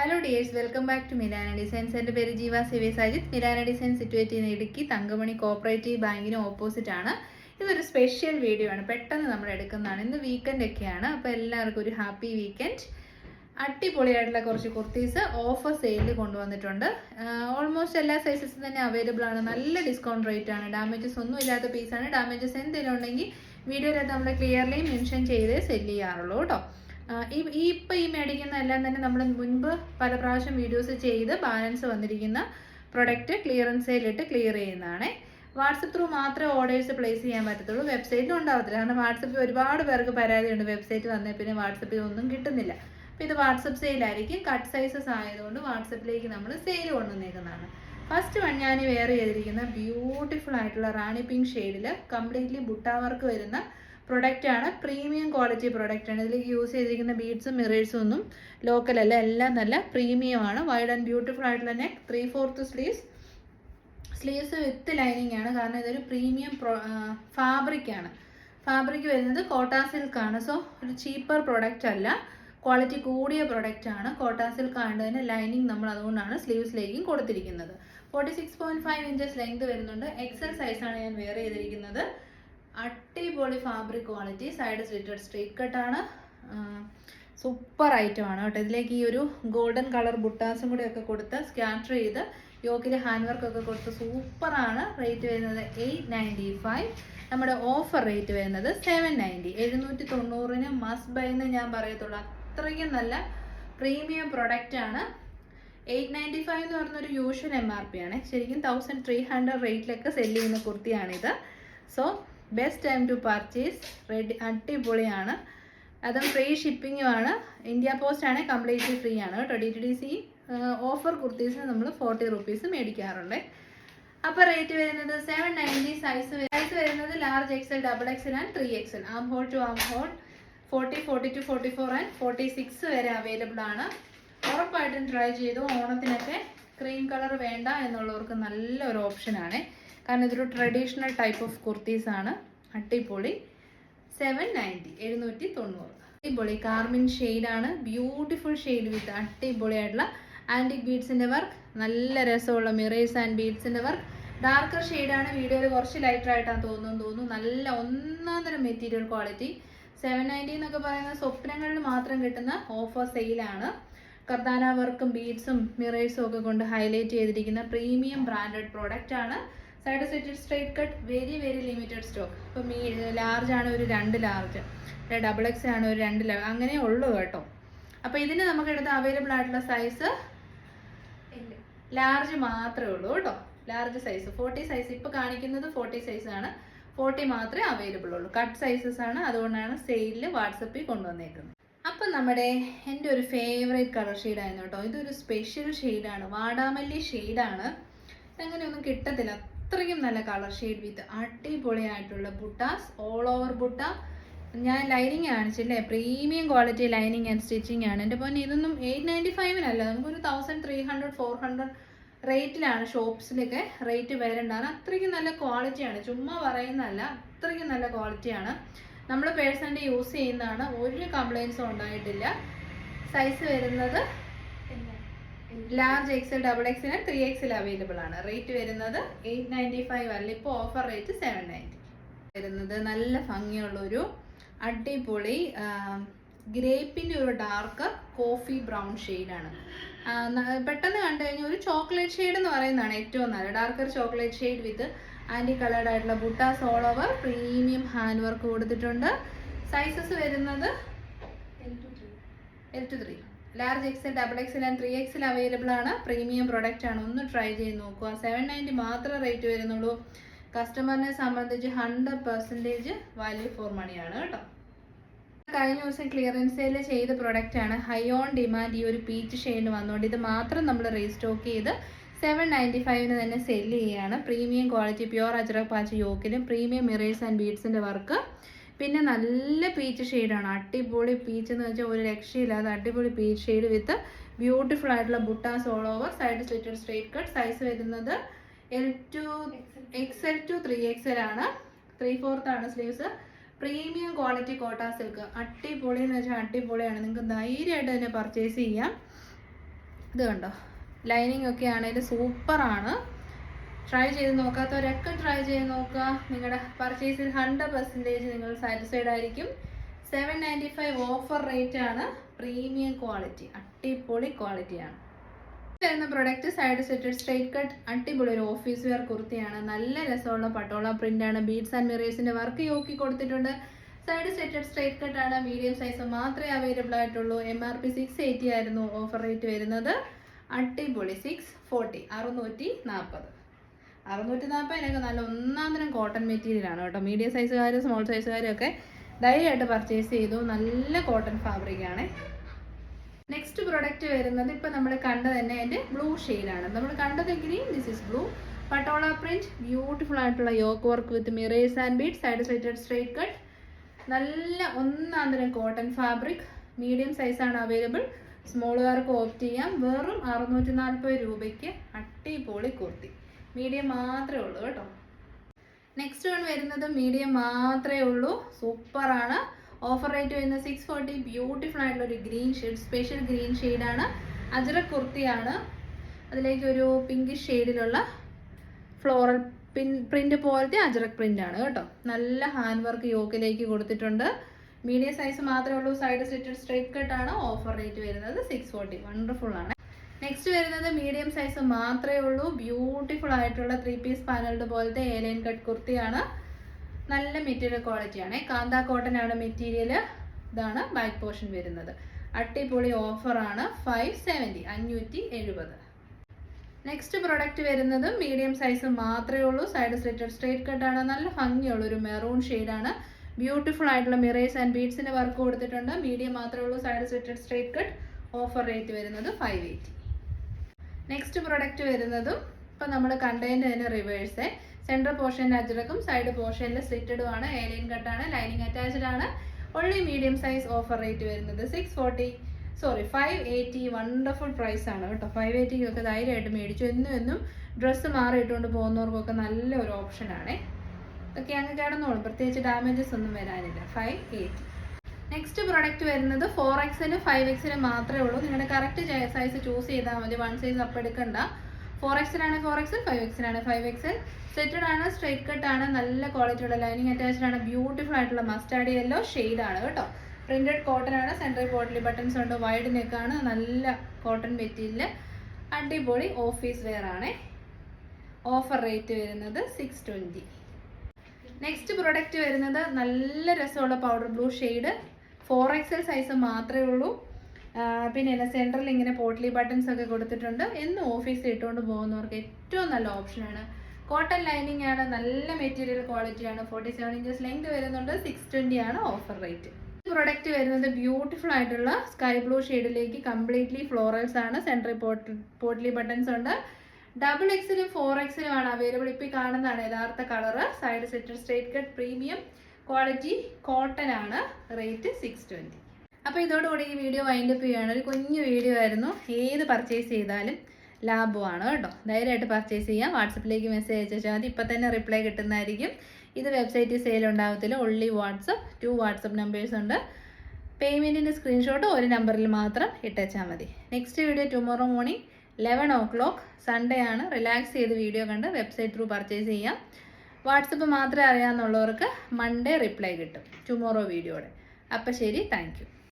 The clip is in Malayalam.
Hello dears, welcome back to Milana designs. എൻ്റെ പേര് Jeeva C V Sajith. Milana design situate ചെയ്യുന്ന ഇടുക്കി തങ്കമണി കോപ്പറേറ്റീവ് ബാങ്കിന് ഓപ്പോസിറ്റ് ആണ്. ഇതൊരു സ്പെഷ്യൽ വീഡിയോ ആണ്, പെട്ടെന്ന് നമ്മൾ എടുക്കുന്നതാണ്. ഇന്ന് വീക്കെൻഡ് ഒക്കെയാണ്, അപ്പോൾ എല്ലാവർക്കും ഒരു ഹാപ്പി വീക്കെൻഡ്. അടിപൊളിയായിട്ടുള്ള കുറച്ച് കുർത്തീസ് ഓഫർ സെയിലിൽ കൊണ്ടുവന്നിട്ടുണ്ട്. ഓൾമോസ്റ്റ് എല്ലാ സൈസസും തന്നെ അവൈലബിൾ ആണ്. നല്ല ഡിസ്കൗണ്ട് റേറ്റ് ആണ്. ഡാമേജസ് ഒന്നും ഇല്ലാത്ത പീസാണ്. ഡാമേജസ് എന്തെങ്കിലും ഉണ്ടെങ്കിൽ വീഡിയോയിലകത്ത് നമ്മൾ ക്ലിയർലി മെൻഷൻ ചെയ്തേ സെല്ല് ചെയ്യാറുള്ളൂ കേട്ടോ. ഈ മേടിക്കുന്ന എല്ലാം തന്നെ നമ്മൾ മുൻപ് പല പ്രാവശ്യം വീഡിയോസ് ചെയ്ത് ബാലൻസ് വന്നിരിക്കുന്ന പ്രൊഡക്റ്റ് ക്ലിയറൻസ് സെയിലിട്ട് ക്ലിയർ ചെയ്യുന്നതാണ്. വാട്സപ്പ് ത്രൂ മാത്രമേ ഓർഡേഴ്സ് പ്ലേസ് ചെയ്യാൻ പറ്റത്തുള്ളൂ. വെബ്സൈറ്റിൽ ഉണ്ടാവത്തില്ല, കാരണം വാട്സപ്പിൽ ഒരുപാട് പേർക്ക് പരാതിയുണ്ട്. വെബ്സൈറ്റ് വന്നേ പിന്നെ വാട്സപ്പിൽ ഒന്നും കിട്ടുന്നില്ല. അപ്പോൾ ഇത് വാട്സപ്പ് സെയിലായിരിക്കും. കട്ട് സൈസസ് ആയതുകൊണ്ട് വാട്സപ്പിലേക്ക് നമ്മൾ സെയിൽ കൊണ്ടുവന്നേക്കുന്നതാണ്. ഫസ്റ്റ് വൺ ഞാൻ വെയർ ചെയ്തിരിക്കുന്ന ബ്യൂട്ടിഫുൾ ആയിട്ടുള്ള റാണി പിങ്ക് ഷെയ്ഡിൽ കംപ്ലീറ്റ്ലി ബുട്ട വർക്ക് വരുന്ന പ്രൊഡക്റ്റ് ആണ്. പ്രീമിയം ക്വാളിറ്റി പ്രൊഡക്റ്റ് ആണ്. ഇതിലേക്ക് യൂസ് ചെയ്തിരിക്കുന്ന ബീഡ്സും മിറേഴ്സും ഒന്നും ലോക്കൽ അല്ല, എല്ലാം നല്ല പ്രീമിയം ആണ്. വൈഡ് ആൻഡ് ബ്യൂട്ടിഫുൾ ആയിട്ടുള്ള നെക്ക്, 3/4 സ്ലീവ്സ് വിത്ത് ലൈനിങ് ആണ്. കാരണം ഇതൊരു പ്രീമിയം ഫാബ്രിക് ആണ്. ഫാബ്രിക് വരുന്നത് കോട്ടാ സിൽക്ക് ആണ്. സോ ഒരു ചീപ്പർ പ്രൊഡക്റ്റ് അല്ല, ക്വാളിറ്റി കൂടിയ പ്രൊഡക്റ്റ് ആണ്. കോട്ടാ സിൽക്ക് ആയതുകൊണ്ട് ലൈനിങ് നമ്മൾ അതുകൊണ്ടാണ് സ്ലീവ്സിലേക്കും കൊടുത്തിരിക്കുന്നത്. 46.5 ഇഞ്ചസ് ലെങ്ത് വരുന്നുണ്ട്. എക്സൽ സൈസാണ് ഞാൻ വെയർ ചെയ്തിരിക്കുന്നത്. അടിപൊളി fabric quality, side slitted straight കട്ടാണ്. സൂപ്പർ ഐറ്റം ആണ് കേട്ടോ. ഇതിലേക്ക് ഈ ഒരു ഗോൾഡൻ കളർ ബുട്ടാസും കൂടി ഒക്കെ കൊടുത്ത് സ്കാറ്റർ ചെയ്ത് യോക്കിൽ ഹാൻഡ് വർക്ക് ഒക്കെ കൊടുത്ത് സൂപ്പറാണ്. റേറ്റ് വരുന്നത് 895. നമ്മുടെ ഓഫർ റേറ്റ് വരുന്നത് 790. 790 മസ്റ്റ് ബൈ എന്ന് ഞാൻ പറയത്തുള്ളൂ. അത്രയ്ക്കും നല്ല പ്രീമിയം പ്രൊഡക്റ്റ് ആണ്. 895 എന്ന് പറഞ്ഞൊരു യൂഷ്വൽ MRP ആണ്. ശരിക്കും 1300 റേറ്റിലൊക്കെ സെല് ചെയ്യുന്ന കുർത്തിയാണിത്. So best time to purchase. Ready, അടിപൊളിയാണ്. അതും ഫ്രീ ഷിപ്പിങ്ങും ആണ്. ഇന്ത്യ പോസ്റ്റ് ആണ്, കംപ്ലീറ്റ്ലി ഫ്രീ ആണ് കേട്ടോ. DTDC ഓഫർ കുർത്തീസിന് നമ്മൾ 40 റുപ്പീസ് മേടിക്കാറുണ്ട്. അപ്പോൾ റേറ്റ് വരുന്നത് 790. സൈസ് വരുന്നത് large XL, XXL and 3XL. Arm hole to arm hole 40, 42, 44 and 46 വരെ അവൈലബിൾ ആണ്. ഉറപ്പായിട്ടും ട്രൈ ചെയ്തു. ഓണത്തിനൊക്കെ ക്രീം കളർ വേണ്ട എന്നുള്ളവർക്ക് നല്ലൊരു ഓപ്ഷനാണ്. കാരണം ഇതൊരു ട്രഡീഷണൽ ടൈപ്പ് ഓഫ് കുർത്തീസ് ആണ്. അടിപൊളി. 790, 790. അടിപൊളി കാർമിൻ ഷെയ്ഡാണ്. ബ്യൂട്ടിഫുൾ ഷെയ്ഡ് വിത്ത് അടിപൊളിയായിട്ടുള്ള ആൻറ്റിക് ബീഡ്സിൻ്റെ വർക്ക്. നല്ല രസമുള്ള മിറേഴ്സ് ആൻഡ് ബീഡ്സിൻ്റെ വർക്ക്. ഡാർക്കർ ഷെയ്ഡാണ്. വീഡിയോയിൽ കുറച്ച് ലൈറ്ററായിട്ടാണ് തോന്നുന്നു. നല്ല ഒന്നാന്തരം മെറ്റീരിയൽ ക്വാളിറ്റി. 790 എന്നൊക്കെ പറയുന്ന സ്വപ്നങ്ങളിൽ മാത്രം കിട്ടുന്ന ഓഫർ സെയിലാണ്. കർദാന വർക്കും ബീഡ്സും മിറേഴ്സും ഒക്കെ കൊണ്ട് ഹൈലൈറ്റ് ചെയ്തിരിക്കുന്ന പ്രീമിയം ബ്രാൻഡഡ് പ്രോഡക്റ്റ് ആണ്. Side slitted straight cut, very limited stock. ഇപ്പം ലാർജ് ആണ് ഒരു 2 ലാർജ്, XXL ആണ് ഒരു 2 അങ്ങനെ ഉള്ളൂ കേട്ടോ. അപ്പോൾ ഇതിന് നമുക്കെടുത്ത് അവൈലബിൾ ആയിട്ടുള്ള സൈസ് ലാർജ് മാത്രമേ ഉള്ളൂ കേട്ടോ. ലാർജ് സൈസ് 40 സൈസ് ഇപ്പോൾ കാണിക്കുന്നത് 40 സൈസാണ്. 40 മാത്രമേ അവൈലബിൾ ഉള്ളൂ. കട്ട് സൈസസ് ആണ്. അതുകൊണ്ടാണ് സെയിലിൽ വാട്സപ്പിൽ കൊണ്ടുവന്നേക്കുന്നത്. അപ്പം എൻ്റെ ഒരു ഫേവറേറ്റ് കളർ ഷെയ്ഡായിരുന്നു കേട്ടോ. ഇതൊരു സ്പെഷ്യൽ ഷെയ്ഡാണ്. വാടാമല്ലി ഷെയ്ഡാണ്. അങ്ങനെയൊന്നും കിട്ടത്തില്ല. അത്രയ്ക്കും നല്ല കളർ ഷെയ്ഡ് വിത്ത് അടിപൊളിയായിട്ടുള്ള ബുട്ടാസ്, ഓൾ ഓവർ ബുട്ട. ഞാൻ ലൈനിങ് കാണിച്ചില്ലേ, premium quality lining and stitching ആണ്. എൻ്റെ പൊന്നെ, ഇതൊന്നും 895 നമുക്കൊരു 1300, 400 റേറ്റിലാണ് ഷോപ്സിലൊക്കെ റേറ്റ് വരേണ്ടതാണ്. അത്രയ്ക്കും നല്ല ക്വാളിറ്റിയാണ്, ചുമ്മാ പറയുന്നതല്ല. അത്രയ്ക്കും നല്ല ക്വാളിറ്റിയാണ്. നമ്മൾ പേഴ്സണലി യൂസ് ചെയ്യുന്നതാണ്. ഒരു കംപ്ലൈൻസും ഉണ്ടായിട്ടില്ല. സൈസ് വരുന്നത് large XL, XXL, 3XL available ആണ്. റേറ്റ് വരുന്നത് 895 അല്ല, ഇപ്പോൾ ഓഫർ റേറ്റ് 790 വരുന്നത്. നല്ല ഭംഗിയുള്ളൊരു അടിപൊളി ഗ്രേപ്പിൻ്റെ ഒരു ഡാർക്ക് കോഫി ബ്രൗൺ ഷെയ്ഡാണ്. പെട്ടെന്ന് കണ്ടു കഴിഞ്ഞാൽ ഒരു ചോക്ലേറ്റ് ഷെയ്ഡ് എന്ന് പറയുന്നതാണ് ഏറ്റവും നല്ലത്. ഡാർക്കർ ചോക്ലേറ്റ് ഷെയ്ഡ് വിത്ത് ആൻറ്റി കളേർഡ് ആയിട്ടുള്ള ബുട്ടാസ് all over. Premium hand work കൊടുത്തിട്ടുണ്ട്. സൈസസ് വരുന്നത് L to 3. Large XL, XXL and 3XL available ആണ്. പ്രീമിയം പ്രൊഡക്റ്റ് ആണ്. ഒന്ന് ട്രൈ ചെയ്ത് നോക്കുക. 790 മാത്രമേ റേറ്റ് വരുന്നുള്ളൂ. കസ്റ്റമറിനെ സംബന്ധിച്ച് 100% വാല്യൂ ഫോർ മണിയാണ് കേട്ടോ. കഴിഞ്ഞ ദിവസം ക്ലിയറൻസ് സെയിൽ ചെയ്ത പ്രൊഡക്റ്റ് ആണ്. ഹൈ ഓൺ ഡിമാൻഡ് ഈ ഒരു പീച്ച് ഷെയ്ഡ് വന്നുകൊണ്ട് ഇത് മാത്രം നമ്മൾ റീസ്റ്റോക്ക് ചെയ്ത് 795 തന്നെ സെല്ല് ചെയ്യുകയാണ്. Premium quality pure Ajrak patch യോക്കിലും പ്രീമിയം മിറേഴ്സ് ആൻഡ് ബീഡ്സിൻ്റെ വർക്ക്. പിന്നെ നല്ല പീച്ച് ഷെയ്ഡാണ്. അടിപൊളി പീച്ച് എന്ന് വെച്ചാൽ ഒരു രക്ഷയില്ലാതെ അടിപൊളി പീച്ച് ഷെയ്ഡ് വിത്ത് ബ്യൂട്ടിഫുൾ ആയിട്ടുള്ള ബുട്ടാസ് all over. Side slitted straight cut. Size വരുന്നത് XL to 3XL ആണ്. 3/4 ആണ് sleeves. Premium quality Kota silk. അടിപൊളി എന്ന് വെച്ചാൽ അടിപൊളിയാണ്. നിങ്ങൾക്ക് ധൈര്യമായിട്ട് തന്നെ പർച്ചേസ് ചെയ്യാം. ഇത് കണ്ടോ, ലൈനിങ് ഒക്കെ ആണെങ്കിലും സൂപ്പറാണ്. ട്രൈ ചെയ്ത് നോക്കാത്തവരൊക്കെ ട്രൈ ചെയ്ത് നോക്കുക. നിങ്ങളുടെ പർച്ചേസിൽ 100% നിങ്ങൾ സാറ്റിസ്ഫൈഡ് ആയിരിക്കും. 795 ഓഫർ റേറ്റ് ആണ്. പ്രീമിയം ക്വാളിറ്റി, അടിപൊളി ക്വാളിറ്റിയാണ്. വരുന്ന product side slitted straight cut അടിപൊളി ഒരു ഓഫീസ് വെയർ കുർത്തിയാണ്. നല്ല രസമുള്ള പട്ടോള പ്രിന്റ് ആണ്. ബീഡ്സ് ആൻഡ് മിറേഴ്സിന്റെ വർക്ക് യോക്കി കൊടുത്തിട്ടുണ്ട്. സൈഡ് സെറ്റഡ് സ്ട്രൈറ്റ് കട്ട് ആണ്. മീഡിയം സൈസ് മാത്രമേ അവൈലബിൾ ആയിട്ടുള്ളൂ. MRP 680 ആയിരുന്നു ഓഫർ റേറ്റ് വരുന്നത്. അടിപൊളി 640, 640. 640 നല്ല ഒന്നാന്തരം കോട്ടൺ മെറ്റീരിയൽ ആണ് കേട്ടോ. മീഡിയം സൈസുകാരും സ്മോൾ സൈസുകാരും ഒക്കെ ധൈര്യമായിട്ട് പർച്ചേസ് ചെയ്തു. നല്ല കോട്ടൺ ഫാബ്രിക് ആണ്. നെക്സ്റ്റ് പ്രൊഡക്റ്റ് വരുന്നത് ഇപ്പം നമ്മൾ കണ്ടത് തന്നെ അതിൻ്റെ ബ്ലൂ ഷെയ്ഡാണ്. നമ്മൾ കണ്ടത് green, this is blue. Patola print, beautiful ആയിട്ടുള്ള yoke work with mirrors and bead, side slitted straight cut. നല്ല ഒന്നാന്തരം കോട്ടൺ ഫാബ്രിക്. മീഡിയം സൈസാണ് അവൈലബിൾ. സ്മോളുകാർക്ക് ഓപ്റ്റ് ചെയ്യാം. വെറും 640 രൂപയ്ക്ക് അടിപൊളി കുർത്തി. മീഡിയം മാത്രമേ ഉള്ളൂ കേട്ടോ. നെക്സ്റ്റ് വൺ വരുന്നത് മീഡിയം മാത്രമേ ഉള്ളൂ. സൂപ്പറാണ്. ഓഫർ റേറ്റ് വരുന്നത് 640. ബ്യൂട്ടിഫുൾ ആയിട്ടുള്ള ഒരു ഗ്രീൻ ഷെയ്ഡ്, സ്പെഷ്യൽ ഗ്രീൻ ഷെയ്ഡാണ്. അജ്രക് കുർത്തിയാണ്. അതിലേക്ക് ഒരു പിങ്കിഷ് ഷെയ്ഡിലുള്ള ഫ്ലോറൽ പ്രിന്റ് പോലത്തെ അജ്രക് പ്രിന്റ് ആണ് കേട്ടോ. നല്ല ഹാൻഡ് വർക്ക് യോക്കിലേക്ക് കൊടുത്തിട്ടുണ്ട്. മീഡിയം സൈസ് മാത്രമേ ഉള്ളൂ. സൈഡ് സെറ്റഡ് സ്ട്രൈറ്റ് കട്ട് ആണ്. ഓഫർ റേറ്റ് വരുന്നത് 640. വണ്ടർഫുൾ ആണ്. നെക്സ്റ്റ് വരുന്നത് മീഡിയം സൈസ് മാത്രമേ ഉള്ളൂ. ബ്യൂട്ടിഫുൾ ആയിട്ടുള്ള 3 പീസ് പാനൽഡ് പോലത്തെ എലൈൻ കട്ട് കുർത്തിയാണ്. നല്ല മെറ്റീരിയൽ ക്വാളിറ്റിയാണ്. കാന്ത കോട്ടൺ ആണ് മെറ്റീരിയൽ. ഇതാണ് ബാക്ക് പോർഷൻ വരുന്നത്. അടിപൊളി ഓഫറാണ്. 570, 570. നെക്സ്റ്റ് പ്രൊഡക്റ്റ് വരുന്നത് മീഡിയം സൈസ് മാത്രമേ ഉള്ളൂ. സൈഡ് സെറ്റഡ് സ്ട്രൈറ്റ് കട്ട് ആണ്. നല്ല ഭംഗിയുള്ള ഒരു മെറൂൺ ഷെയ്ഡാണ്. ബ്യൂട്ടിഫുൾ ആയിട്ടുള്ള മിറേഴ്സ് ആൻഡ് ബീഡ്സിന്റെ വർക്ക് കൊടുത്തിട്ടുണ്ട്. മീഡിയം മാത്രമേ ഉള്ളൂ. Side slitted straight cut. Offer rate വരുന്നത് 580. നെക്സ്റ്റ് പ്രൊഡക്റ്റ് വരുന്നതും ഇപ്പം നമ്മൾ കണ്ടതിൻ്റെ തന്നെ റിവേഴ്സ്. സെൻട്രൽ പോർഷനിൽ അജ്രക്കും സൈഡ് പോർഷനിൽ സ്ലിറ്റഡും ആണ്. ഏലിയൻ കട്ടാണ്. ലൈനിങ് അറ്റാച്ച്ഡ് ആണ്. Only medium size. Offer rate വരുന്നത് 580. വണ്ടർഫുൾ പ്രൈസ് ആണ് കേട്ടോ. 580 ധൈര്യമായിട്ട് മേടിച്ചു. എന്നും ഡ്രസ്സ് മാറിയിട്ടുകൊണ്ട് പോകുന്നവർക്കൊക്കെ നല്ലൊരു ഓപ്ഷനാണ്. ഇതൊക്കെ അങ്ങ് കിടന്നോളും. പ്രത്യേകിച്ച് ഡാമേജസ് ഒന്നും വരാനില്ല. 580. നെക്സ്റ്റ് പ്രൊഡക്റ്റ് വരുന്നത് 4XL 5XL മാത്രമേ ഉള്ളൂ. നിങ്ങളുടെ കറക്റ്റ് സൈസ് ചൂസ് ചെയ്താൽ മതി. 1 സൈസ് അപ്പം എടുക്കണ്ട. 4XL ആണ് 4XL, 5XL ആണ് 5XL. സെറ്റഡ് ആണ്. സ്ട്രൈറ്റ് കട്ട് ആണ്. നല്ല ക്വാളിറ്റിയുള്ള ലൈനിങ് അറ്റാച്ച്ഡ് ആണ്. ബ്യൂട്ടിഫുൾ ആയിട്ടുള്ള മസ്റ്റാർഡ് യെല്ലോ ഷെയ്ഡാണ് കേട്ടോ. പ്രിന്റഡ് കോട്ടൺ ആണ്. സെൻട്രൽ പോട്ട്ലി ബട്ടൺസ് ഉണ്ട്. വൈഡ് നെക്കാണ്. നല്ല കോട്ടൺ മെറ്റീരിയൽ. അടിപൊളി ഓഫീസ് വെയർ ആണ്. ഓഫർ റേറ്റ് വരുന്നത് 620. നെക്സ്റ്റ് പ്രൊഡക്റ്റ് വരുന്നത് നല്ല രസമുള്ള powder blue shade. 4XL size മാത്രമേ ഉള്ളൂ. പിന്നെ സെൻട്രൽ ഇങ്ങനെ പോട്ട്ലി ബട്ടൺസ് ഒക്കെ കൊടുത്തിട്ടുണ്ട്. എന്നും ഓഫീസിൽ ഇട്ടുകൊണ്ട് പോകുന്നവർക്ക് ഏറ്റവും നല്ല ഓപ്ഷനാണ്. കോട്ടൺ ലൈനിങ് ആണ്. നല്ല മെറ്റീരിയൽ ക്വാളിറ്റിയാണ്. 47 ഇഞ്ചസ് ലെങ്ത് വരുന്നുണ്ട്. 620 ആണ് ഓഫർ റേറ്റ്. പ്രൊഡക്റ്റ് വരുന്നത് ബ്യൂട്ടിഫുൾ ആയിട്ടുള്ള സ്കൈ ബ്ലൂ ഷെയ്ഡിലേക്ക് കംപ്ലീറ്റ്ലി ഫ്ലോറൽസ് ആണ്. സെൻട്രൽ പോട്ട്ലി ബട്ടൺസ് ഉണ്ട്. XXL 4XL ആണ് അവൈലബിൾ. ഇപ്പോൾ കാണുന്നതാണ് യഥാർത്ഥ colour. Side slitted straight cut premium quality cotton ആണ്. റേറ്റ് 620. അപ്പോൾ ഇതോടുകൂടി ഈ വീഡിയോ വൈൻഡപ്പ് ചെയ്യുകയാണ്. ഒരു കുഞ്ഞു വീഡിയോ ആയിരുന്നു. ഏത് പർച്ചേസ് ചെയ്താലും ലാഭമാണ് കേട്ടോ. ധൈര്യമായിട്ട് പർച്ചേസ് ചെയ്യാം. വാട്സപ്പിലേക്ക് മെസ്സേജ് അയച്ചാൽ മതി. ഇപ്പം തന്നെ റിപ്ലൈ കിട്ടുന്നതായിരിക്കും. ഇത് വെബ്സൈറ്റിൽ സെയിൽ ഉണ്ടാകത്തില്ല. Only WhatsApp. 2 വാട്സപ്പ് നമ്പേഴ്സ് ഉണ്ട്. പേയ്മെൻറ്റിൻ്റെ സ്ക്രീൻഷോട്ട് ഒരു നമ്പറിൽ മാത്രം ഇട്ടേച്ചാൽ മതി. Next video tomorrow morning 11 o'clock Sunday ആണ്. റിലാക്സ് ചെയ്ത് വീഡിയോ കണ്ട് വെബ്സൈറ്റ് ത്രൂ പർച്ചേസ് ചെയ്യാം. വാട്സപ്പ് മാത്രമേ അറിയാമെന്നുള്ളവർക്ക് മൺഡേ റിപ്ലൈ കിട്ടും ടുമോറോ വീഡിയോയുടെ. അപ്പോൾ ശരി, താങ്ക് യു.